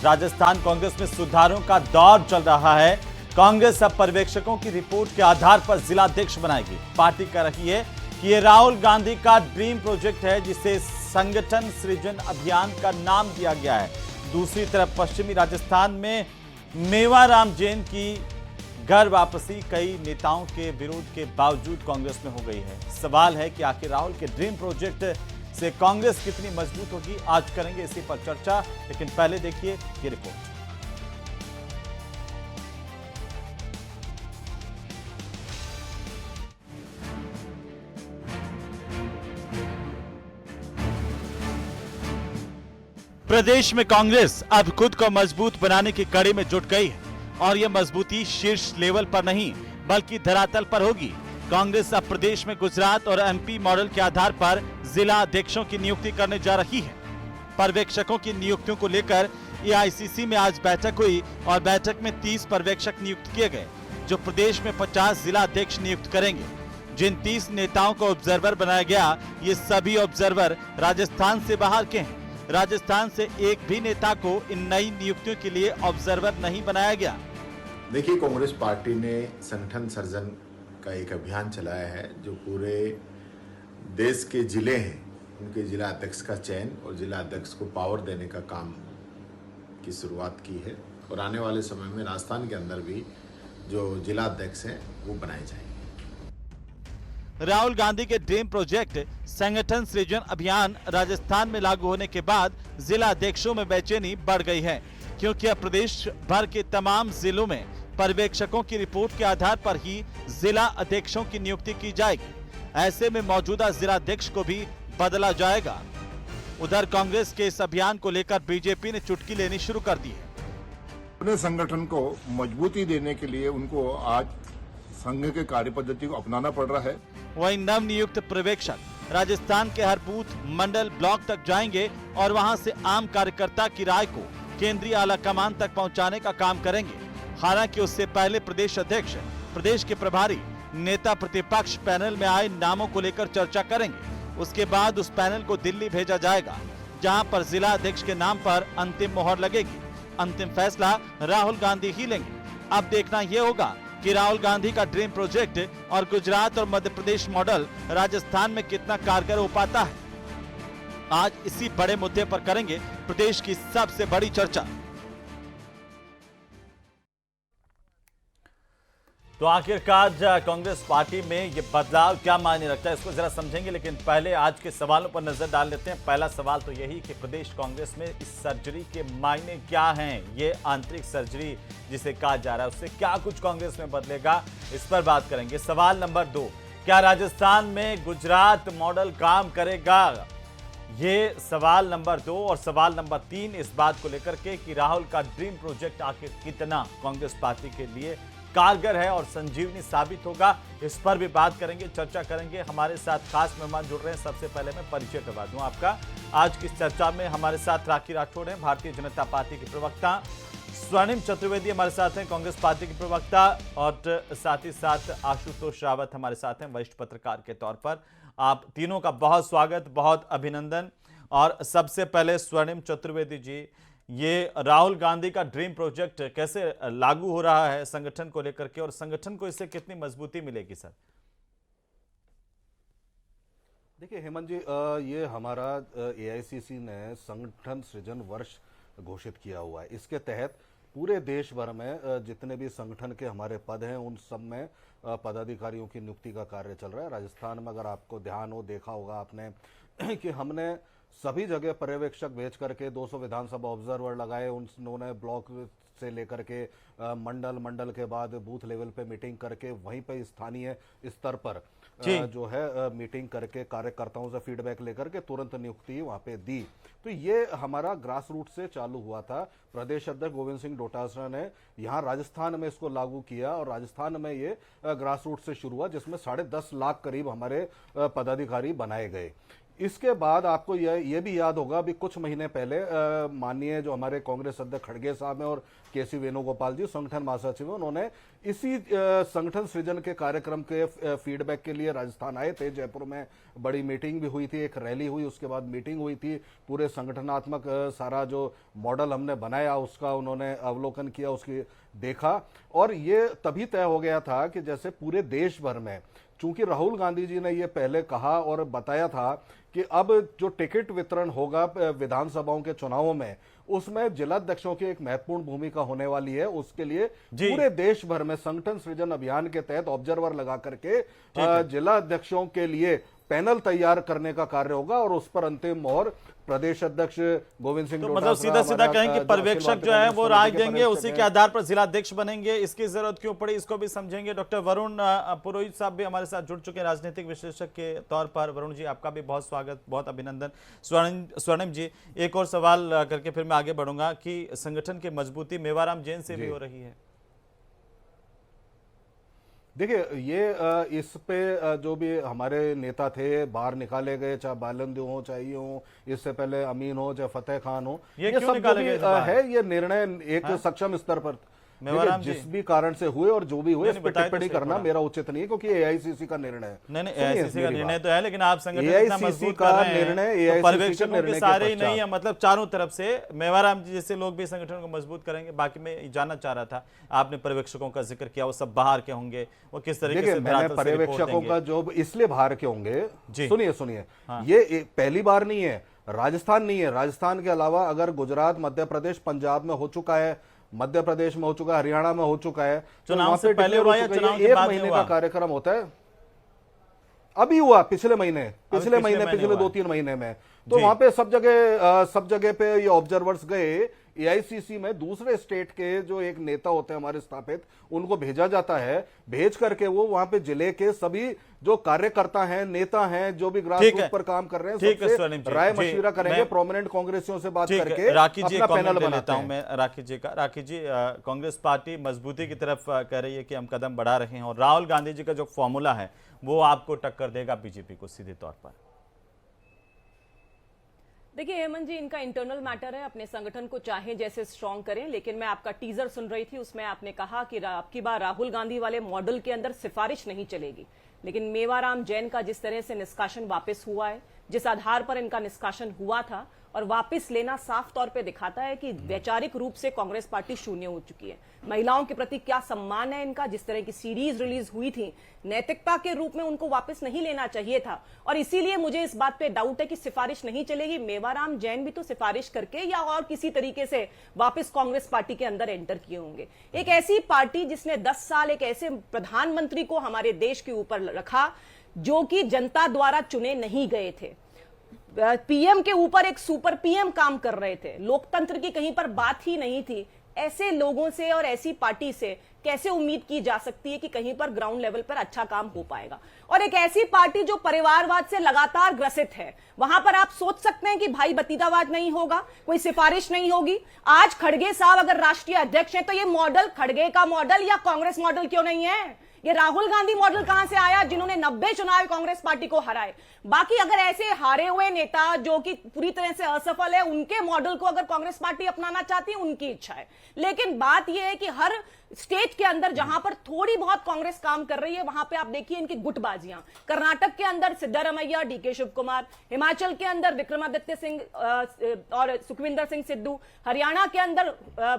राजस्थान कांग्रेस में सुधारों का दौर चल रहा है। कांग्रेस अब पर्यवेक्षकों की रिपोर्ट के आधार पर जिलाध्यक्ष बनाएगी। पार्टी कह रही है कि ये राहुल गांधी का ड्रीम प्रोजेक्ट है, जिसे संगठन सृजन अभियान का नाम दिया गया है। दूसरी तरफ पश्चिमी राजस्थान में मेवाराम जैन की घर वापसी कई नेताओं के विरोध के बावजूद कांग्रेस में हो गई है। सवाल है कि आखिर राहुल के ड्रीम प्रोजेक्ट से कांग्रेस कितनी मजबूत होगी। आज करेंगे इसी पर चर्चा, लेकिन पहले देखिए ये रिपोर्ट। प्रदेश में कांग्रेस अब खुद को मजबूत बनाने की कड़ी में जुट गई है और यह मजबूती शीर्ष लेवल पर नहीं बल्कि धरातल पर होगी। कांग्रेस अब प्रदेश में गुजरात और एमपी मॉडल के आधार पर जिला अध्यक्षों की नियुक्ति करने जा रही है। पर्यवेक्षकों की नियुक्तियों को लेकर एआईसीसी में आज बैठक हुई और बैठक में 30 पर्यवेक्षक नियुक्त किए गए, जो प्रदेश में 50 जिला अध्यक्ष नियुक्त करेंगे। जिन 30 नेताओं को ऑब्जर्वर बनाया गया, ये सभी ऑब्जर्वर राजस्थान से बाहर के हैं। राजस्थान से एक भी नेता को इन नई नियुक्तियों के लिए ऑब्जर्वर नहीं बनाया गया। देखिए, कांग्रेस पार्टी ने संगठन सर्जन का एक अभियान चलाया है, जो पूरे देश के जिले हैं उनके जिला अध्यक्ष का चयन और जिला अध्यक्ष को पावर देने का काम की शुरुआत की है। और आने वाले समय में राजस्थान के अंदर भी जो जिला अध्यक्ष हैं वो बनाए जाएंगे। राहुल गांधी के ड्रीम प्रोजेक्ट संगठन सृजन अभियान राजस्थान में लागू होने के बाद जिला अध्यक्षों में बेचैनी बढ़ गई है, क्योंकि अब प्रदेश भर के तमाम जिलों में पर्यवेक्षकों की रिपोर्ट के आधार पर ही जिला अध्यक्षों की नियुक्ति की जाएगी। ऐसे में मौजूदा जिला अध्यक्ष को भी बदला जाएगा। उधर कांग्रेस के इस अभियान को लेकर बीजेपी ने चुटकी लेनी शुरू कर दी है। अपने संगठन को मजबूती देने के लिए उनको आज संघ के कार्य पद्धति को अपनाना पड़ रहा है। वहीं नव नियुक्त पर्यवेक्षक राजस्थान के हर बूथ, मंडल, ब्लॉक तक जाएंगे और वहां से आम कार्यकर्ता की राय को केंद्रीय आला कमान तक पहुंचाने का काम करेंगे। हालांकि उससे पहले प्रदेश अध्यक्ष, प्रदेश के प्रभारी, नेता प्रतिपक्ष पैनल में आए नामों को लेकर चर्चा करेंगे। उसके बाद उस पैनल को दिल्ली भेजा जाएगा, जहां पर जिला अध्यक्ष के नाम पर अंतिम मोहर लगेगी। अंतिम फैसला राहुल गांधी ही लेंगे। अब देखना यह होगा कि राहुल गांधी का ड्रीम प्रोजेक्ट और गुजरात और मध्य प्रदेश मॉडल राजस्थान में कितना कारगर हो पाता है। आज इसी बड़े मुद्दे पर करेंगे प्रदेश की सबसे बड़ी चर्चा। तो आखिरकार कांग्रेस पार्टी में ये बदलाव क्या मायने रखता है, इसको जरा समझेंगे, लेकिन पहले आज के सवालों पर नजर डाल लेते हैं। पहला सवाल तो यही कि प्रदेश कांग्रेस में इस सर्जरी के मायने क्या हैं। ये आंतरिक सर्जरी जिसे कहा जा रहा है, उससे क्या कुछ कांग्रेस में बदलेगा, इस पर बात करेंगे। सवाल नंबर 2, क्या राजस्थान में गुजरात मॉडल काम करेगा, ये सवाल नंबर 2। और सवाल नंबर 3 इस बात को लेकर के कि राहुल का ड्रीम प्रोजेक्ट आखिर कितना कांग्रेस पार्टी के लिए कारगर है और संजीवनी साबित होगा, इस पर भी बात करेंगे, चर्चा करेंगे। हमारे साथ खास मेहमान जुड़ रहे हैं। सबसे पहले मैं परिचय करवा दूं आपका। आज की चर्चा में हमारे साथ राखी राठौड़ हैं, भारतीय जनता पार्टी की प्रवक्ता। स्वर्णिम चतुर्वेदी हमारे साथ हैं, कांग्रेस पार्टी की प्रवक्ता। और साथ ही साथ आशुतोष रावत हमारे साथ हैं, वरिष्ठ पत्रकार के तौर पर। आप तीनों का बहुत स्वागत, बहुत अभिनंदन। और सबसे पहले स्वर्णिम चतुर्वेदी जी, ये राहुल गांधी का ड्रीम प्रोजेक्ट कैसे लागू हो रहा है संगठन को लेकर के, और संगठन को इससे कितनी मजबूती मिलेगी सर? देखिए हेमंत जी, ये हमारा एआईसीसी ने संगठन सृजन वर्ष घोषित किया हुआ है। इसके तहत पूरे देश भर में जितने भी संगठन के हमारे पद हैं, उन सब में पदाधिकारियों की नियुक्ति का कार्य चल रहा है। राजस्थान में अगर आपको ध्यान हो, देखा होगा आपने कि हमने सभी जगह पर्यवेक्षक भेज करके 200 विधानसभा ऑब्जर्वर लगाए। उन्होंने ब्लॉक से लेकर के मंडल के बाद बूथ लेवल पे मीटिंग करके वहीं पे स्थानीय स्तर पर जो है मीटिंग करके कार्यकर्ताओं से फीडबैक लेकर के तुरंत नियुक्ति वहां पे दी। तो ये हमारा ग्रास रूट से चालू हुआ था। प्रदेश अध्यक्ष गोविंद सिंह डोटासरा ने यहाँ राजस्थान में इसको लागू किया और राजस्थान में ये ग्रास रूट से शुरू हुआ, जिसमें 10.5 लाख करीब हमारे पदाधिकारी बनाए गए। इसके बाद आपको ये भी याद होगा, अभी कुछ महीने पहले माननीय जो हमारे कांग्रेस अध्यक्ष खड़गे साहब हैं और केसी वेणुगोपाल जी संगठन महासचिव हैं, उन्होंने इसी संगठन सृजन के कार्यक्रम के फीडबैक के लिए राजस्थान आए थे। जयपुर में बड़ी मीटिंग भी हुई थी, एक रैली हुई, उसके बाद मीटिंग हुई थी। पूरे संगठनात्मक सारा जो मॉडल हमने बनाया उसका उन्होंने अवलोकन किया, उसकी देखा, और ये तभी तय हो गया था कि जैसे पूरे देश भर में, चूंकि राहुल गांधी जी ने ये पहले कहा और बताया था कि अब जो टिकट वितरण होगा विधानसभाओं के चुनावों में, उसमें जिलाध्यक्षों की एक महत्वपूर्ण भूमिका होने वाली है। उसके लिए पूरे देश भर में संगठन सृजन अभियान के तहत ऑब्जर्वर लगा करके जिलाध्यक्षों के लिए पैनल तैयार करने का कार्य होगा और उस पर अंतिम मोहर प्रदेश अध्यक्ष गोविंद सिंह तो मतलब सीधा सीधा कहें कि पर्यवेक्षक जो है वो राय देंगे, उसी के आधार पर जिलाध्यक्ष बनेंगे। इसकी जरूरत क्यों पड़ी, इसको भी समझेंगे। डॉक्टर वरुण पुरोहित साहब भी हमारे साथ जुड़ चुके हैं राजनीतिक विश्लेषक के तौर पर। वरुण जी, आपका भी बहुत स्वागत, बहुत अभिनंदन। स्वर्णिम जी, एक और सवाल करके फिर मैं आगे बढ़ूंगा कि संगठन की मजबूती मेवाराम जैन से भी हो रही है। देखिए, ये इस पे जो भी हमारे नेता थे बाहर निकाले गए, चाहे बालंदू हो, चाहे ये हो, इससे पहले अमीन हो, चाहे फतेह खान हो, ये सब क्यों निकाले गए है ये निर्णय एक सक्षम स्तर पर जिस भी कारण से हुए और जो भी हुए इस पर टिप्पणी करना मेरा उचित नहीं है, क्योंकि एआईसीसी का निर्णय है। नहीं, एआईसीसी का निर्णय तो है, लेकिन आप संगठन इतना AICC मजबूत का कर रहे हैं, निर्णय, तो पर्यवेक्षकों के सारे ही नहीं है, मतलब चारों तरफ से मेवाराम जी जैसे लोग भी संगठन को मजबूत करेंगे। बाकी मैं जानना चाह रहा था, आपने पर्यवेक्षकों का जिक्र किया, वो सब बाहर के होंगे, वो किस तरीके से मैंने पर्यवेक्षकों का जॉब इसलिए बाहर के होंगे, सुनिए, ये पहली बार नहीं है, राजस्थान नहीं है, राजस्थान के अलावा अगर गुजरात, मध्य प्रदेश, पंजाब में हो चुका है, मध्य प्रदेश में हो चुका है, हरियाणा में हो चुका है, चुनाव से पहले हुआ या चुनाव के बाद 1 महीने का कार्यक्रम होता है। अभी हुआ पिछले महीने, पिछले 2-3 महीने में, तो वहां पे सब जगह पे ये ऑब्जर्वर्स गए। एआईसीसी में दूसरे स्टेट के जो एक नेता होते हैं हमारे स्थापित, उनको भेजा जाता है, भेज करके वो वहां पे जिले के सभी जो कार्यकर्ता हैं, नेता हैं, जो भी ग्रासरूट पर काम कर रहे हैं, सबसे राय मशविरा करेंगे, प्रोमिनेंट कांग्रेसियों से बात करके अपना पैनल बनाता हूं मैं राखी जी का। राखी जी, कांग्रेस पार्टी मजबूती की तरफ कह रही है कि हम कदम बढ़ा रहे हैं और राहुल गांधी जी का जो फॉर्मूला है वो आपको टक्कर देगा बीजेपी को सीधे तौर पर। देखिए हेमंत जी, इनका इंटरनल मैटर है, अपने संगठन को चाहे जैसे स्ट्रांग करें, लेकिन मैं आपका टीजर सुन रही थी, उसमें आपने कहा कि आपकी बार राहुल गांधी वाले मॉडल के अंदर सिफारिश नहीं चलेगी, लेकिन मेवाराम जैन का जिस तरह से निष्कासन वापस हुआ है, जिस आधार पर इनका निष्कासन हुआ था और वापस लेना साफ तौर पे दिखाता है कि वैचारिक रूप से कांग्रेस पार्टी शून्य हो चुकी है। महिलाओं के प्रति क्या सम्मान है इनका, जिस तरह की सीरीज रिलीज हुई थी, नैतिकता के रूप में उनको वापस नहीं लेना चाहिए था, और इसीलिए मुझे इस बात पे डाउट है कि सिफारिश नहीं चलेगी। मेवाराम जैन भी तो सिफारिश करके या और किसी तरीके से वापस कांग्रेस पार्टी के अंदर एंटर किए होंगे। एक ऐसी पार्टी जिसने 10 साल एक ऐसे प्रधानमंत्री को हमारे देश के ऊपर रखा जो कि जनता द्वारा चुने नहीं गए थे, पीएम के ऊपर एक सुपर पीएम काम कर रहे थे, लोकतंत्र की कहीं पर बात ही नहीं थी। ऐसे लोगों से और ऐसी पार्टी से कैसे उम्मीद की जा सकती है कि कहीं पर ग्राउंड लेवल पर अच्छा काम हो पाएगा? और एक ऐसी पार्टी जो परिवारवाद से लगातार ग्रसित है, वहां पर आप सोच सकते हैं कि भाई भतीजावाद नहीं होगा, कोई सिफारिश नहीं होगी। आज खड़गे साहब अगर राष्ट्रीय अध्यक्ष हैं तो ये मॉडल खड़गे का मॉडल या कांग्रेस मॉडल क्यों नहीं है? ये राहुल गांधी मॉडल कहां से आया जिन्होंने 90 चुनाव कांग्रेस पार्टी को हराए? बाकी अगर ऐसे हारे हुए नेता जो कि पूरी तरह से असफल है, उनके मॉडल को अगर कांग्रेस पार्टी अपनाना चाहती है, उनकी इच्छा है। लेकिन बात यह है कि हर स्टेट के अंदर जहां पर थोड़ी बहुत कांग्रेस काम कर रही है, वहां पे आप देखिए इनकी गुटबाजियां। कर्नाटक के अंदर सिद्धारमैया, डीके शिव कुमार, हिमाचल के अंदर विक्रमादित्य सिंह और सुखविंदर सिंह सिद्धू, हरियाणा के अंदर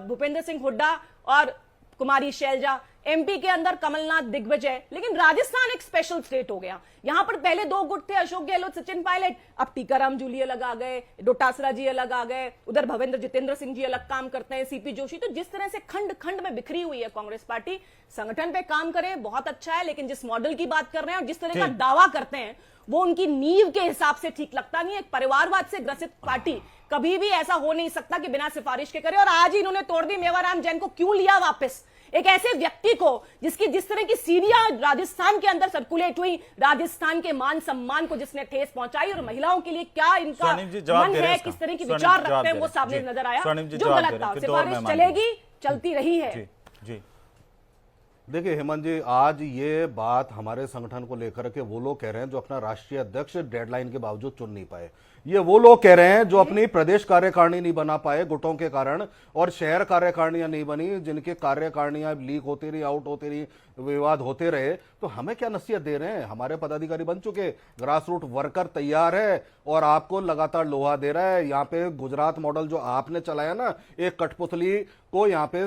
भूपेंद्र सिंह हुड्डा और कुमारी शैलजा, एमपी के अंदर कमलनाथ दिग्विजय। लेकिन राजस्थान एक स्पेशल स्टेट हो गया। यहां पर पहले 2 गुट थे, अशोक गहलोत, सचिन पायलट, अब टीकाराम जूली अलग आ गए, डोटासरा जी अलग आ गए, उधर भवेंद्र जितेंद्र सिंह जी अलग काम करते हैं, सीपी जोशी। तो जिस तरह से खंड खंड में बिखरी हुई है कांग्रेस पार्टी, संगठन पे काम करे बहुत अच्छा है, लेकिन जिस मॉडल की बात कर रहे हैं और जिस तरह का दावा करते हैं वो उनकी नींव के हिसाब से ठीक लगता नहीं है। एक परिवारवाद से ग्रसित पार्टी कभी भी ऐसा हो नहीं सकता कि बिना सिफारिश के करे, और आज ही इन्होंने तोड़ दी। मेवाराम जैन को क्यों लिया वापस? एक ऐसे व्यक्ति को जिसकी जिस तरह की सीढ़ियां राजस्थान के अंदर सर्कुलेट हुई, राजस्थान के मान सम्मान को जिसने ठेस पहुंचाई, और महिलाओं के लिए क्या इनका मन है, किस तरह की विचार रखते हैं, वो सामने नजर आया। जो गलत था, सिफारिश चलेगी, चलती रही है। देखिए हेमंत जी, आज ये बात हमारे संगठन को लेकर के वो लोग कह रहे हैं जो अपना राष्ट्रीय अध्यक्ष डेडलाइन के बावजूद चुन नहीं पाए। ये वो लोग कह रहे हैं जो अपनी प्रदेश कार्यकारिणी नहीं बना पाए गुटों के कारण, और शहर कार्यकारिणियां नहीं बनी, जिनके कार्यकारिणियां लीक होती रही, आउट होती रही, विवाद होते रहे। तो हमें क्या नसीहत दे रहे हैं? हमारे पदाधिकारी बन चुके, ग्रास रूट वर्कर तैयार है और आपको लगातार लोहा दे रहा है। यहाँ पे गुजरात मॉडल जो आपने चलाया ना, एक कठपुतली को यहाँ पे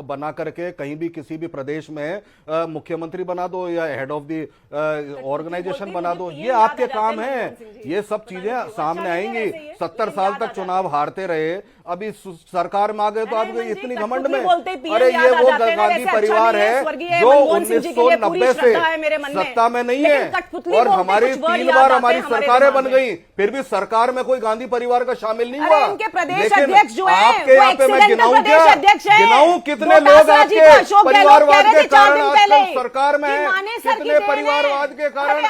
बना करके कहीं भी किसी भी प्रदेश में मुख्यमंत्री बना दो या हेड ऑफ द ऑर्गेनाइजेशन बना दो, ये आपके काम है। ये सब चीजें सामने आएंगी। 70 साल तक चुनाव हारते रहे, अभी सरकार में आ गए तो आप इतनी घमंड में। अरे ये वो गांधी परिवार है जो 1990 से सत्ता में नहीं है, और हमारी 3 बार हमारी सरकारें बन गई, फिर भी सरकार में कोई गांधी परिवार का शामिल नहीं हुआ। लेकिन आपके यहाँ पे मैं गिनाऊं क्या? गिनाऊं कितने लोग आपके परिवारवाद के कारण आजकल सरकार में है, कितने परिवारवाद के कारण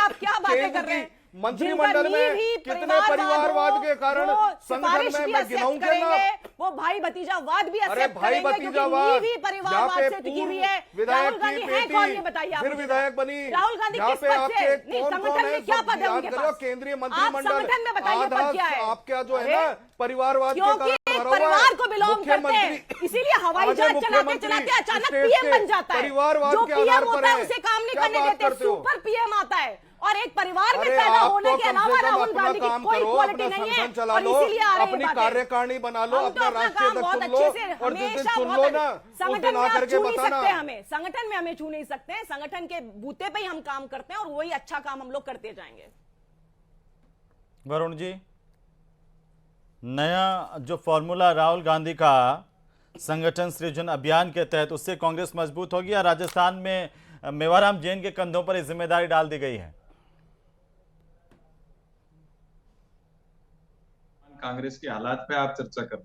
केंद्र की मंत्रिमंडल में, कितने परिवारवाद के कारण संगठन में, मैं गिनाऊं क्या नाम? वो भाई भतीजावाद भी अरे भाई भतीजावाद, यहाँ पे विधायक की बेटी फिर विधायक बनी, राहुल गांधी यहाँ पे आपके कौन है क्या पद है उनके पास? केंद्रीय मंत्रिमंडल आधा आपका जो है ना परिवारवाद के कारण परिवार को बिलोंग करते हैं, इसीलिए हवाई जहाज चलाते चलाते अचानक पीएम बन जाता है। जो पीएम होता है उसे काम नहीं करने देते, सुपर पीएम आता है, और एक परिवार में पैदा होने के अलावा राहुल गांधी की कोई क्वालिटी नहीं है, और इसीलिए आ रही अपनी कार्यकारिणी बना लो, अपना राष्ट्रीय अध्यक्ष चुन लो, और जिस दिन चुन लो ना संगठन में आप छू नहीं सकते हमें, संगठन में हमें छू नहीं सकते हैं। संगठन के बूते पे ही हम काम करते हैं और वही अच्छा काम हम लोग करते जाएंगे। वरुण जी, नया जो फॉर्मूला राहुल गांधी का संगठन सृजन अभियान के तहत, उससे कांग्रेस मजबूत होगी या राजस्थान में मेवाराम जैन के कंधों पर जिम्मेदारी डाल दी गई है? कांग्रेस के हालात पे आप चर्चा कर,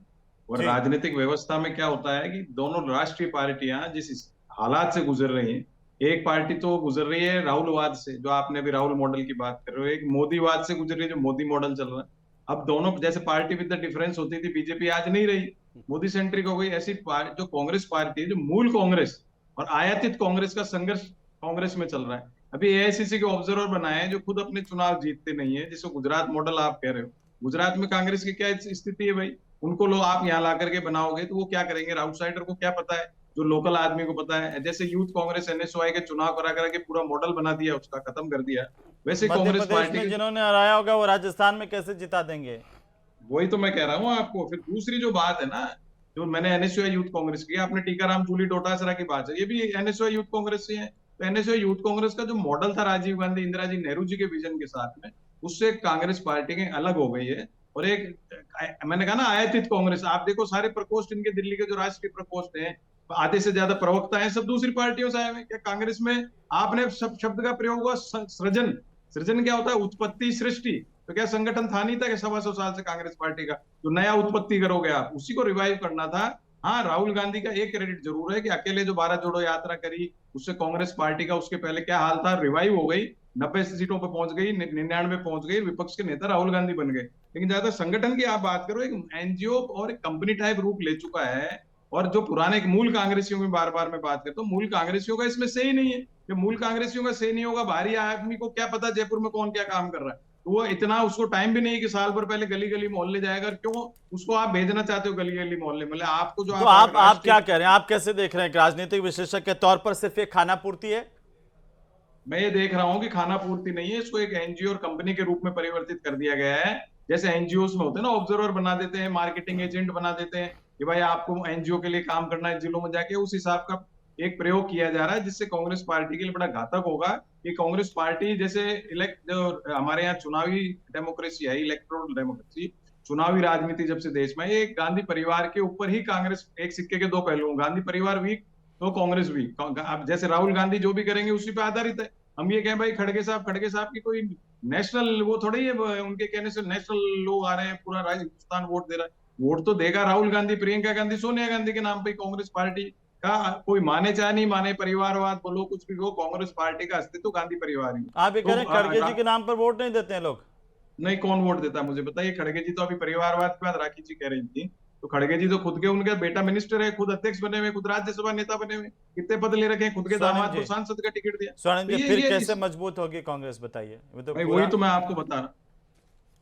और राजनीतिक व्यवस्था में क्या होता है कि दोनों राष्ट्रीय पार्टियां जिस हालात से गुजर रही हैं, एक पार्टी तो गुजर रही है राहुलवाद से, जो आपने भी राहुल मॉडल की बात कर रहे हो, एक मोदीवाद से गुजर रही है जो मोदी मॉडल चल रहा है। अब दोनों जैसे पार्टी विद द डिफरेंस होती थी, बीजेपी आज नहीं रही, मोदी सेंट्रिक हो गई। ऐसी जो कांग्रेस पार्टी है, जो मूल कांग्रेस और आयातित कांग्रेस का संघर्ष कांग्रेस में चल रहा है। अभी एआईसीसी के ऑब्जर्वर बनाए हैं जो खुद अपने चुनाव जीतते नहीं है, जिसको गुजरात मॉडल आप कह रहे हो। गुजरात में कांग्रेस की क्या स्थिति है भाई? उनको लोग आप यहाँ ला करके बनाओगे तो वो क्या करेंगे? आउटसाइडर को क्या पता है, जो लोकल आदमी को पता है। जैसे यूथ कांग्रेस एनएसयूआई के चुनाव करा करके पूरा मॉडल बना दिया, उसका खत्म कर दिया, वैसे कांग्रेस पार्टी जिन्होंने हराया होगा वो राजस्थान में कैसे जिता देंगे? वही तो मैं कह रहा हूँ आपको। फिर दूसरी जो बात है ना, जो मैंने एनएसयूआई यूथ कांग्रेस की, आपने टीकाराम जूली डोटासरा की बात है, ये भी एनएसयूआई यूथ कांग्रेस से है। तो एनएसयूआई यूथ कांग्रेस का जो मॉडल था राजीव गांधी, इंदिरा जी, नेहरू जी के विजन के साथ में, उससे कांग्रेस पार्टी के अलग हो गई है। और एक मैंने कहा ना आयातित कांग्रेस, आप देखो सारे प्रकोष्ठ इनके दिल्ली के जो राष्ट्रीय प्रकोष्ठ हैं, आधे से ज्यादा प्रवक्ता हैं, सब दूसरी पार्टियों से आए हुए। क्या कांग्रेस में आपने शब्द का प्रयोग हुआ सृजन? सृजन क्या होता है? उत्पत्ति, सृष्टि। तो क्या संगठन था नहीं था कि 125 साल से कांग्रेस पार्टी का जो नया उत्पत्ति करोगे आप, उसी को रिवाइव करना था। हाँ, राहुल गांधी का एक क्रेडिट जरूर है कि अकेले जो भारत जोड़ो यात्रा करी, उससे कांग्रेस पार्टी का उसके पहले क्या हाल था, रिवाइव हो गई, 90 सीटों पर पहुंच गई, 99 पहुंच गई, विपक्ष के नेता राहुल गांधी बन गए। लेकिन ज्यादा संगठन की आप बात करो, एक एनजीओ और एक कंपनी टाइप रूप ले चुका है। और जो पुराने मूल कांग्रेसियों की बार बार मैं बात करता हूँ, मूल कांग्रेसियों का इसमें से ही नहीं है। जब मूल कांग्रेसियों का से नहीं होगा, बाहरी आदमी को क्या पता जयपुर में कौन क्या काम कर रहा है? तो वो इतना उसको टाइम भी नहीं कि साल भर पहले गली गली मोहल्ले जाएगा। क्यों उसको आप भेजना चाहते हो गली गली मोहल्ले? मतलब आपको जो तो आप क्या कह रहे हैं? आप कैसे देख रहे हैं? राजनीतिक विशेषज्ञ के तौर पर सिर्फ एक खाना पूर्ति है? मैं ये देख रहा हूँ कि खाना पूर्ति नहीं है, इसको एक एनजीओ और कंपनी के रूप में परिवर्तित कर दिया गया है। जैसे एनजीओ में होते हैं ना, ऑब्जर्वर बना देते हैं, मार्केटिंग एजेंट बना देते हैं कि भाई आपको एनजीओ के लिए काम करना है जिलों में जाके, उस हिसाब का एक प्रयोग किया जा रहा है, जिससे कांग्रेस पार्टी के लिए बड़ा घातक होगा। कि कांग्रेस पार्टी जैसे जो हमारे यहाँ चुनावी डेमोक्रेसी है, इलेक्टोरल डेमोक्रेसी, चुनावी राजनीति जब से देश में, एक गांधी परिवार के ऊपर ही कांग्रेस, एक सिक्के के दो पहलू, गांधी परिवार वीक तो कांग्रेस वीक। अब जैसे राहुल गांधी जो भी करेंगे उसी पे आधारित है। हम ये कहें भाई खड़गे साहब की कोई नेशनल वो थोड़ी है, उनके कहने से नेशनल लोग आ रहे हैं, पूरा हिंदुस्तान वोट दे रहा है। वोट तो देगा राहुल गांधी, प्रियंका गांधी, सोनिया गांधी के नाम पे कांग्रेस पार्टी का, कोई माने चाहे नहीं माने, परिवारवाद बोलो कुछ भी हो, कांग्रेस पार्टी का अस्तित्व गांधी परिवार ही। आप ये कह रहे हैं खड़गे जी के नाम पर वोट नहीं देते हैं लोग? नहीं, कौन वोट देता है मुझे बताइए? खड़गे जी तो अभी परिवारवाद की बात राखी जी कह रही थी, तो खड़गे जी तो खुद के उनके बेटा मिनिस्टर है, खुद अध्यक्ष बने हुए, खुद राज्यसभा नेता बने हुए, कितने पद ले रखे हैं, खुद के स्वर्णिम दामाद जी। को सांसद का टिकट दिया। स्वर्णिम तो जी, फिर ये कैसे मजबूत होगी कांग्रेस, बताइए। वो तो भाई पूरा- वही तो मैं आपको बता रहा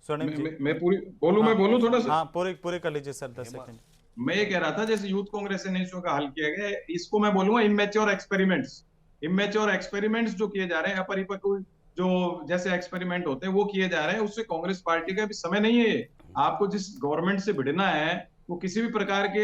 स्वर्णिम जी, मैं पूरी बोलूं, हाँ, मैं बोलूं थोड़ा सा। हाँ, पूरे पूरे कर लीजिए सर, 10 सेकंड। मैं ये कह रहा था जैसे यूथ कांग्रेस एनएसयू का हल किया गया है, इसको मैं बोलूंगा इमेच्योर एक्सपेरिमेंट्स जो किए जा रहे हैं, अपरिपक्व जो जैसे एक्सपेरिमेंट होते हैं वो किए जा रहे हैं, उससे कांग्रेस पार्टी का भी समय नहीं है ये। आपको जिस गवर्नमेंट से भिड़ना है वो किसी भी प्रकार के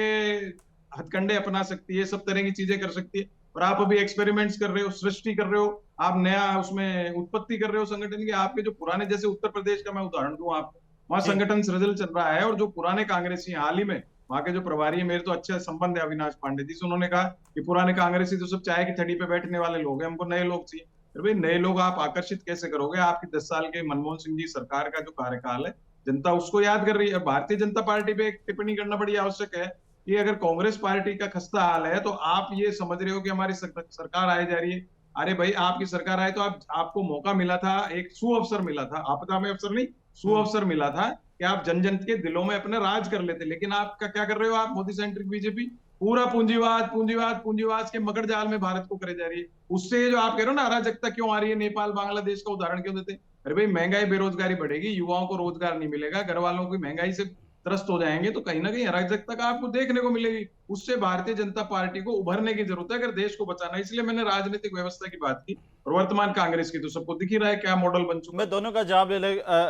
हथकंडे अपना सकती है, सब तरह की चीजें कर सकती है, और आप अभी एक्सपेरिमेंट्स कर रहे हो, सृष्टि कर रहे हो, आप नया उसमें उत्पत्ति कर रहे हो संगठन की। आपके जो पुराने, जैसे उत्तर प्रदेश का मैं उदाहरण दूं आपको, वहां संगठन सृजल चल रहा है, और जो पुराने कांग्रेसी हाल ही में वहां के जो प्रभारी है, मेरे तो अच्छे संबंध है अविनाश पांडे जी से, उन्होंने कहा कि पुराने कांग्रेसी तो सब चाय की थड़ी पे बैठने वाले लोग हैं, हमको नए लोग चाहिए। अरे भाई, नए लोग आप आकर्षित कैसे करोगे? आपकी 10 साल के मनमोहन सिंह जी सरकार का जो कार्यकाल है, जनता उसको याद कर रही है। भारतीय जनता पार्टी पे एक टिप्पणी करना बड़ी आवश्यक है कि अगर कांग्रेस पार्टी का खस्ता हाल है तो आप ये समझ रहे हो कि हमारी सरकार आए जा रही है। अरे भाई, आपकी सरकार आए तो आपको मौका मिला था, एक सुअवसर मिला था, आपदा में अवसर नहीं, सुअवसर मिला था कि आप जन जन के दिलों में अपने राज कर लेते। लेकिन आपका क्या कर रहे हो आप? मोदी सेंट्रिक बीजेपी पूरा पूंजीवाद के मकड़ जाल में भारत को करे जा रही है। उससे जो आप कह रहे हो ना अराजकता क्यों आ रही है, नेपाल बांग्लादेश का उदाहरण क्यों देते? अरे भाई, महंगाई बेरोजगारी बढ़ेगी, युवाओं को रोजगार नहीं मिलेगा, घर वालों की महंगाई से त्रस्त हो जाएंगे, तो कहीं ना कहीं अराजकता का आपको देखने को मिलेगी। उससे भारतीय जनता पार्टी को उभरने की जरूरत है अगर देश को बचाना है। इसलिए मैंने राजनीतिक व्यवस्था की बात की, और वर्तमान कांग्रेस की तो सबको दिख ही रहा है क्या मॉडल बन चुका है। मैं दोनों का जवाब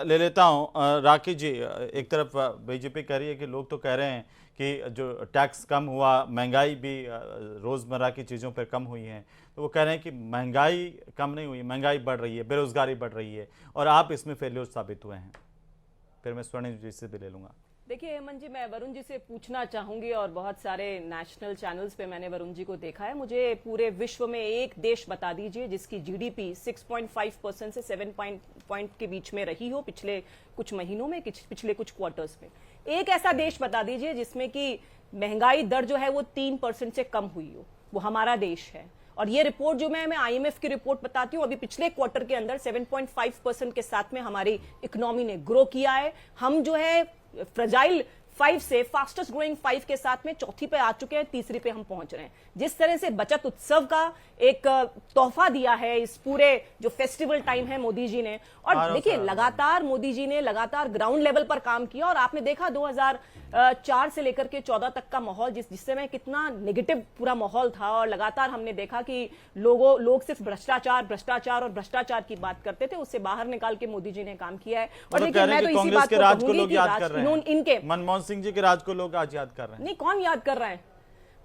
ले लेता हूं। राखी जी, एक तरफ बीजेपी कह रही है कि लोग तो कह रहे हैं कि जो टैक्स कम हुआ, महंगाई भी रोजमर्रा की चीज़ों पर कम हुई है, तो वो कह रहे हैं कि महंगाई कम नहीं हुई, महंगाई बढ़ रही है, बेरोजगारी बढ़ रही है, और आप इसमें फेल्योर साबित हुए हैं। फिर मैं स्वर्णिम जी से भी ले लूंगा। देखिए हेमंत जी, मैं वरुण जी से पूछना चाहूंगी, और बहुत सारे नेशनल चैनल्स पे मैंने वरुण जी को देखा है, मुझे पूरे विश्व में एक देश बता दीजिए जिसकी जीडीपी 6.5% से 7 पॉइंट के बीच में रही हो पिछले कुछ महीनों में, पिछले कुछ क्वार्टर्स में। एक ऐसा देश बता दीजिए जिसमें कि महंगाई दर जो है वो 3% से कम हुई हो, वो हमारा देश है। और ये रिपोर्ट जो मैं आईएमएफ की रिपोर्ट बताती हूँ, अभी पिछले क्वार्टर के अंदर 7.5% के साथ में हमारी इकोनॉमी ने ग्रो किया है। हम जो है फ्रजाइल 5 से फास्टेस्ट ग्रोइंग 5 के साथ में चौथी पे आ चुके हैं, तीसरी पे हम पहुंच रहे हैं। जिस तरह से बचत उत्सव का एक तोहफा दिया है इस पूरे जो फेस्टिवल टाइम है मोदी जी ने, और देखिए लगातार मोदी जी ने लगातार ग्राउंड लेवल पर काम किया, और आपने देखा 2004 से लेकर के 14 तक का माहौल, जिस समय कितना नेगेटिव पूरा माहौल था, और लगातार हमने देखा कि लोग सिर्फ भ्रष्टाचार और भ्रष्टाचार की बात करते थे, उससे बाहर निकाल के मोदी जी ने काम किया है। और देखिए मैं तो इसी बात को कहूंगी कि इनके मनमोहन सिंह जी के राज को लोग आज याद कर रहे हैं। नहीं, कौन याद कर रहा है?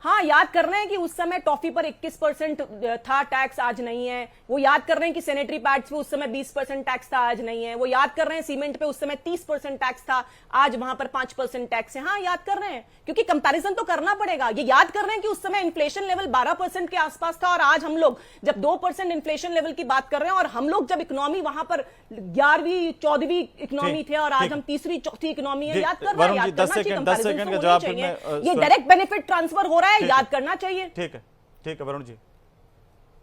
हाँ, याद कर रहे हैं कि उस समय टॉफी पर 21% था टैक्स, आज नहीं है। वो याद कर रहे हैं कि सैनिटरी पैड्स पे उस समय 20% टैक्स था, आज नहीं है। वो याद कर रहे हैं सीमेंट पे उस समय 30% टैक्स था, आज वहां पर 5% टैक्स है। हाँ, याद कर रहे हैं, क्योंकि कंपैरिजन तो करना पड़ेगा। ये याद कर रहे हैं कि उस समय इन्फ्लेशन लेवल 12% के आसपास था, और आज हम लोग जब 2% इन्फ्लेशन लेवल की बात कर रहे हैं, और हम लोग जब इकोनॉमी वहां पर 11वीं 14वीं इकोनॉमी थे, और आज हम तीसरी चौथी इकोनॉमी है। याद कर रहे हैं, याद करना चाहिए, कंपैरिजन तो होनी चाहिए। ये डायरेक्ट बेनिफिट ट्रांसफर हो रहा है, याद करना चाहिए। ठीक है Varun ji.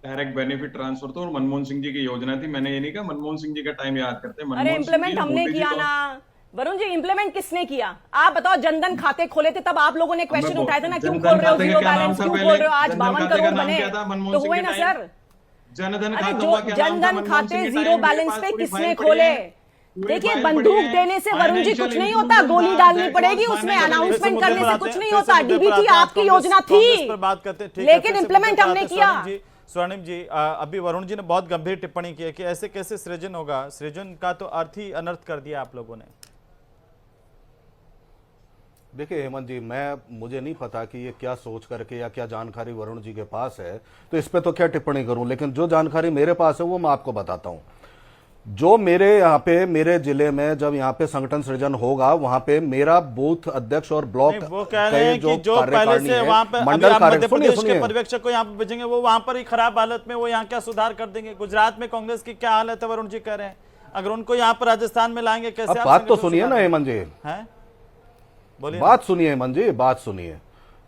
Direct benefit transfer तो मनमोहन सिंह जी की योजना थी, मैंने ये नहीं कहा मनमोहन सिंह जी का टाइम याद करते हैं। अरे इंप्लीमेंट हमने किया ना वरुण जी, इंप्लीमेंट किसने किया? आप बताओ। जनधन खाते खोले थे तब आप लोगों ने क्वेश्चन उठाए थे ना, क्यों खोल रहे हो जीरो बैलेंस, क्यों खोल रहे हो? आज 52 करोड़ बने तो हुए ना सर। जनधन खाते जीरो बैलेंस पे किसने खोले? देखिए, बंदूक देने से वरुण जी कुछ नहीं होता, गोली डालनी पड़ेगी, उसमें अनाउंसमेंट करने से कुछ नहीं होता। डीबीटी आपकी योजना थी, लेकिन इंप्लीमेंट हमने किया। स्वर्णिम जी, अभी वरुण जी ने बहुत गंभीर टिप्पणी की है कि ऐसे कैसे सृजन होगा। सृजन का तो अर्थ ही अनर्थ कर दिया आप लोगों ने। देखिए हेमंत जी, मुझे नहीं पता कि ये क्या सोच करके या क्या जानकारी वरुण जी के पास है, तो इस पे तो क्या टिप्पणी करूं, लेकिन जो जानकारी मेरे पास है वो मैं आपको बताता हूं। जो मेरे यहाँ पे मेरे जिले में जब यहाँ पे संगठन सृजन होगा, वहां पे मेरा बूथ अध्यक्ष और ब्लॉक वो कह रहे हैं कि जो पहले से वहां पे मंडल मध्य प्रदेश के पर्यवेक्षक को यहाँ पे भेजेंगे, वो वहां पर ही खराब हालत में, वो यहाँ क्या सुधार कर देंगे? गुजरात में कांग्रेस की क्या हालत है, वरुण जी कह रहे हैं, अगर उनको यहाँ पर राजस्थान में लाएंगे कैसे? अब बात तो सुनिए ना हेमंत जी, बोलिए। बात सुनिए हेमंत जी, बात सुनिए।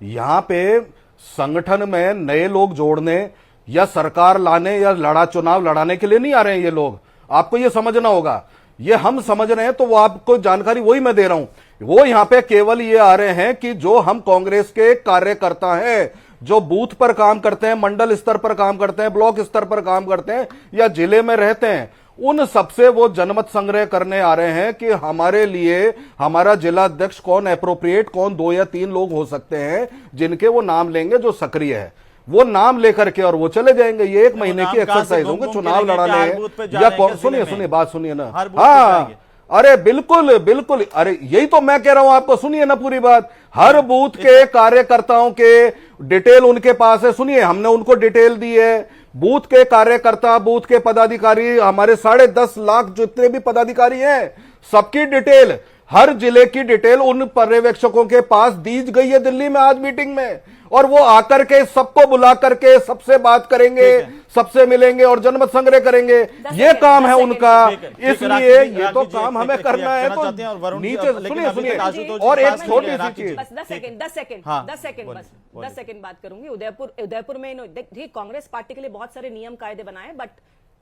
यहाँ पे संगठन में नए लोग जोड़ने या सरकार लाने या चुनाव लड़ाने के लिए नहीं आ रहे हैं ये लोग, आपको ये समझना होगा। ये हम समझ रहे हैं तो वो आपको जानकारी वही मैं दे रहा हूं वो यहां पे केवल ये आ रहे हैं कि जो हम कांग्रेस के कार्यकर्ता हैं, जो बूथ पर काम करते हैं, मंडल स्तर पर काम करते हैं, ब्लॉक स्तर पर काम करते हैं या जिले में रहते हैं, उन सबसे वो जनमत संग्रह करने आ रहे हैं कि हमारे लिए हमारा जिला अध्यक्ष कौन एप्रोप्रिएट, कौन 2 या 3 लोग हो सकते हैं जिनके वो नाम लेंगे जो सक्रिय है, वो नाम लेकर के और वो चले जाएंगे। ये 1 महीने की एक्सरसाइज होंगे चुनाव लड़ाने या सुनिए बात सुनिए ना। हाँ, अरे बिल्कुल बिल्कुल, अरे यही तो मैं कह रहा हूं आपको, सुनिए ना पूरी बात। हर बूथ के कार्यकर्ताओं के डिटेल उनके पास है, सुनिए, हमने उनको डिटेल दी है। बूथ के कार्यकर्ता, बूथ के पदाधिकारी, हमारे 10.5 लाख जितने भी पदाधिकारी हैं, सबकी डिटेल, हर जिले की डिटेल उन पर्यवेक्षकों के पास दी गई है दिल्ली में आज मीटिंग में, और वो आकर के सबको बुला करके सबसे बात करेंगे, सबसे मिलेंगे और जनमत संग्रह करेंगे। ये काम है उनका, इसलिए ये तो काम हमें करना है। तो नीचे सुनिए और एक छोटी सी चीज, 10 सेकंड बस 10 सेकंड बात करूंगी। उदयपुर में देखिए, कांग्रेस पार्टी के लिए बहुत सारे नियम कायदे बनाए, but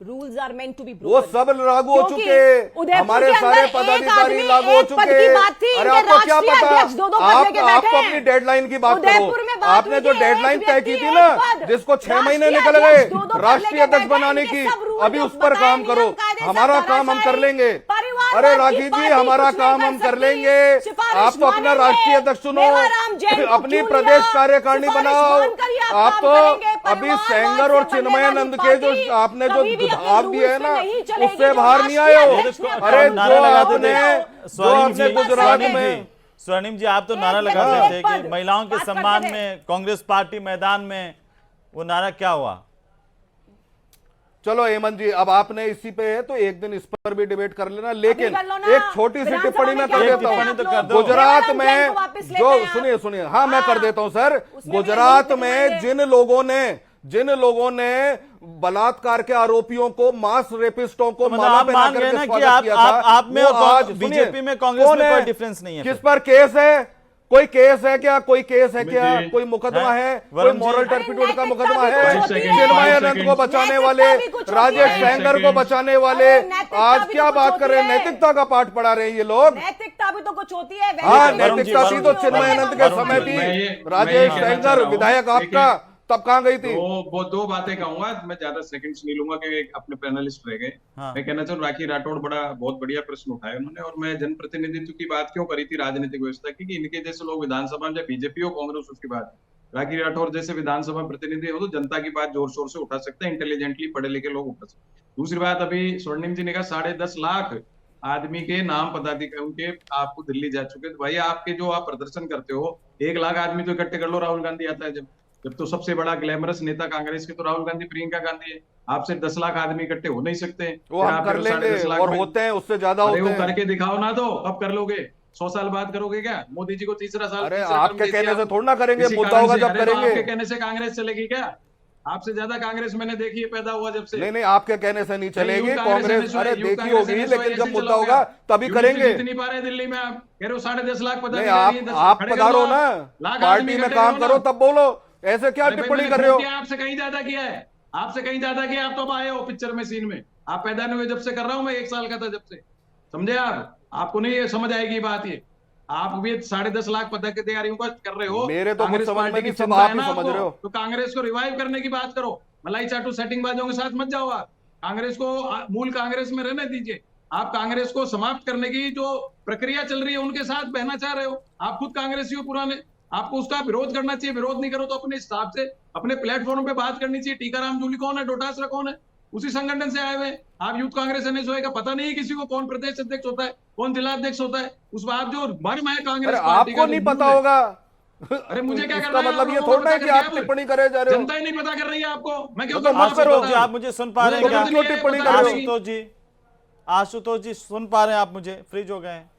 rules are meant to be वो सब लागू हो चुके, हमारे सारे पदाधिकारी लागू हो चुके। अरे आपको क्या पता, आप तो अपनी डेडलाइन की बात करो। आपने जो डेडलाइन तय की थी ना, जिसको 6 महीने निकल गए राष्ट्रीय अध्यक्ष बनाने की, अभी उस पर काम करो। हमारा काम हम कर लेंगे। अरे राखी जी, हमारा काम हम कर लेंगे। आप तो अपना राष्ट्रीय अध्यक्ष चुनो, अपनी प्रदेश कार्यकारिणी बनाओ। आप तो अभी सेंगर और चिन्मयानंद के जो आपने जो भाग दिया है ना, उससे बाहर नहीं आए हो। अरे जो आपने गुजरात में, स्वर्णिम जी, आप तो नारा लगाते थे कि महिलाओं के सम्मान में कांग्रेस पार्टी मैदान में, वो नारा क्या हुआ? चलो हेमंत जी, अब आपने इसी पे है तो एक दिन इस पर भी डिबेट कर लेना, लेकिन एक छोटी सी टिप्पणी मैं कर देता हूँ। गुजरात में जो, सुनिए, हाँ मैं कर देता हूँ सर। गुजरात में जिन लोगों ने बलात्कार के आरोपियों को, मास रेपिस्टों को माला पहना करके स्वागत किया था, आप में और बीजेपी में, कांग्रेस में कोई डिफरेंस नहीं है। किस पर केस है? कोई केस है क्या? कोई केस है क्या? कोई मुकदमा है? कोई मॉरल टर्पिट्यूड का मुकदमा है? चिन्मयानंद को बचाने वाले, राजेश सेंगर को बचाने वाले आज क्या बात कर रहे हैं? नैतिकता का पाठ पढ़ा रहे हैं ये लोग। नैतिकता भी तो कुछ होती है। हाँ, नैतिकता थी तो चिन्मयानंद के समय थी। राजेश सेंगर विधायक आपका तब कहां गई थी? वो 2 बातें कहूंगा, मैं ज्यादा सेकंड्स नहीं लूंगा क्योंकि अपने पैनलिस्ट रह गए। मैं कहना चाहूँ, राखी राठौड़ बहुत बढ़िया प्रश्न उठाया उन्होंने, और मैं जनप्रतिनिधित्व की बात क्यों करी थी राजनीतिक व्यवस्था की, कि इनके जैसे लोग विधानसभा में, बीजेपी हो कांग्रेस, उसकी बात, राखी राठौड़ जैसे विधानसभा प्रतिनिधि हो तो जनता की बात जोर शोर से उठा सकते हैं, इंटेलिजेंटली पढ़े लिखे लोग उठा सकते हैं। दूसरी बात, अभी स्वर्णिम जी ने कहा 10.5 लाख आदमी के नाम पदाधिकारी उनके आपको दिल्ली जा चुके। तो भाई, आपके जो आप प्रदर्शन करते हो, 1 लाख आदमी तो इकट्ठे कर लो, राहुल गांधी आता है जब तो सबसे बड़ा ग्लैमरस नेता कांग्रेस के तो राहुल गांधी, प्रियंका गांधी है। आपसे 10 लाख आदमी इकट्ठे हो नहीं सकते। वो हम कर लेंगे, और होते हैं उससे ज्यादा होते हैं। करके दिखाओ ना, तो अब कर लोगे, 100 साल बाद करोगे क्या? मोदी जी को तीसरा साल। अरे आपके कहने से थोड़ा ना करेंगे, मुद्दा होगा जब करेंगे। आपके कहने से कांग्रेस चलेगी क्या? आपसे ज्यादा कांग्रेस मैंने देखी है पैदा हुआ जब से। नहीं, आपके कहने से नहीं चलेगी कांग्रेस। अरे देखी होगी, लेकिन जब मुद्दा होगा तभी करेंगे। जितनी बार है दिल्ली में, आप कह रहे हो 10.5 लाख आप पधारो ना, पार्टी में काम करो तब बोलो। ऐसे क्या टिप्पणी कर रहे हो? आपसे कहीं ज्यादा किया है, आपसे कहीं ज्यादा किया। आप तो आए हो पिक्चर में, सीन में। आप पैदा नहीं हुए जब से कर रहा हूं मैं, 1 साल का था जब से, समझे आप? आपको नहीं ये समझ आएगी बात। ये आप भी 10.5 लाख पदाधिकारियों का कर रहे हो। मेरे तो कुछ समझ में नहीं, सब आप ही समझ रहे हो। तो कांग्रेस को रिवाइव करने की बात करो, मलाई चाटू सेटिंग बाजों के साथ मत जाओ। आप कांग्रेस को मूल कांग्रेस में रहने दीजिए। आप कांग्रेस को समाप्त करने की जो प्रक्रिया चल रही है उनके साथ बहना चाह रहे हो। आप खुद कांग्रेसी हो पुराने, आपको उसका विरोध करना चाहिए। विरोध नहीं करो तो अपने हिसाब से अपने प्लेटफॉर्म पे बात करनी चाहिए। टीकाराम जूली कौन है? डोटासरा कौन है? उसी संगठन से आए हुए। आप यूथ कांग्रेस एनएसयूआई का पता नहीं है किसी को, कौन प्रदेश अध्यक्ष होता है, कौन जिला अध्यक्ष होता है। उस बात जो मर्म है कांग्रेस पार्टी का, आपको नहीं पता होगा। अरे मुझे क्या करना है? मतलब ये थोड़ा है कि आप टिप्पणी करे जा रहे हो। जनता ही नहीं पता कर रही है आपको। मैं क्यों आप मुझे सुन पा रहे हैं क्या? टिप्पणी कर रहे हो? आशुतोष जी सुन पा रहे हैं आप मुझे? फ्रीज हो गए हैं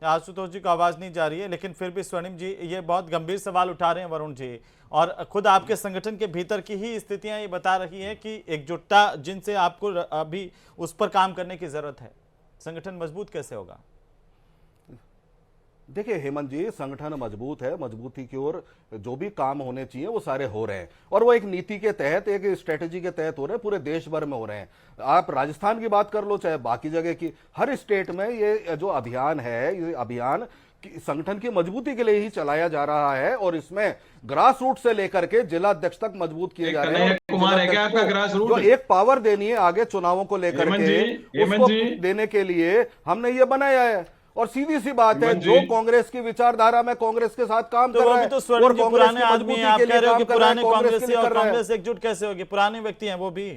आशुतोष जी को आवाज नहीं जा रही है, लेकिन फिर भी स्वर्णिम जी ये बहुत गंभीर सवाल उठा रहे हैं वरुण जी, और खुद आपके संगठन के भीतर की ही स्थितियां ये बता रही हैं कि एकजुटता जिनसे आपको अभी उस पर काम करने की जरूरत है, संगठन मजबूत कैसे होगा? देखिए हेमंत जी, संगठन मजबूत है, मजबूती की ओर जो भी काम होने चाहिए वो सारे हो रहे हैं, और वो एक नीति के तहत, एक स्ट्रेटेजी के तहत हो रहे हैं, पूरे देश भर में हो रहे हैं। आप राजस्थान की बात कर लो, चाहे बाकी जगह की, हर स्टेट में ये जो अभियान है, ये अभियान संगठन की मजबूती के लिए ही चलाया जा रहा है, और इसमें ग्रास रूट से लेकर के जिला अध्यक्ष तक मजबूत किए जा रहे हैं। कुमार है क्या आपका ग्रास रूट? जो एक पावर देनी है आगे चुनावों को लेकर के, उसको देने के लिए हमने ये बनाया है। और सीधी सी बात है, जो कांग्रेस की विचारधारा में कांग्रेस के साथ काम कर रहा है, और पुराने आदमी हैं, आप कह रहे हो कि पुराने कांग्रेसी और कांग्रेस एकजुट कैसे होगी? पुराने व्यक्ति हैं वो भी।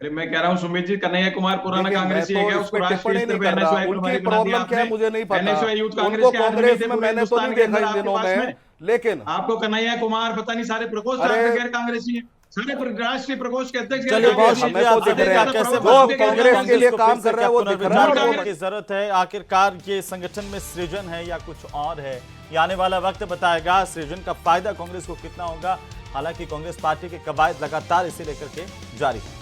अरे मैं कह रहा हूँ सुमित जी, कन्हैया कुमार पुराना कांग्रेसी है क्या? उसको टिप्पणी नहीं कर रहा, उनकी प्रॉब्लम क्या है मुझे नहीं पता, उनको कांग्रेस में मैंने तो नहीं देखा इन दिनों में, लेकिन आपको कन्हैया कुमार पता नहीं सारे प्रकोष्ठ गैर कांग्रेसी है, सारे राष्ट्रीय प्रकोष्ठ के अध्यक्ष। चलिए बहुत शुक्रिया, आप दिख रहे हैं कैसे कांग्रेस के लिए काम कर रहा है, वो दिख रहा है की जरूरत है। आखिरकार ये संगठन में सृजन है या कुछ और है, ये आने वाला वक्त बताएगा। सृजन का फायदा कांग्रेस को कितना होगा? हालांकि कांग्रेस पार्टी के कवायद लगातार इसे लेकर के जारी है।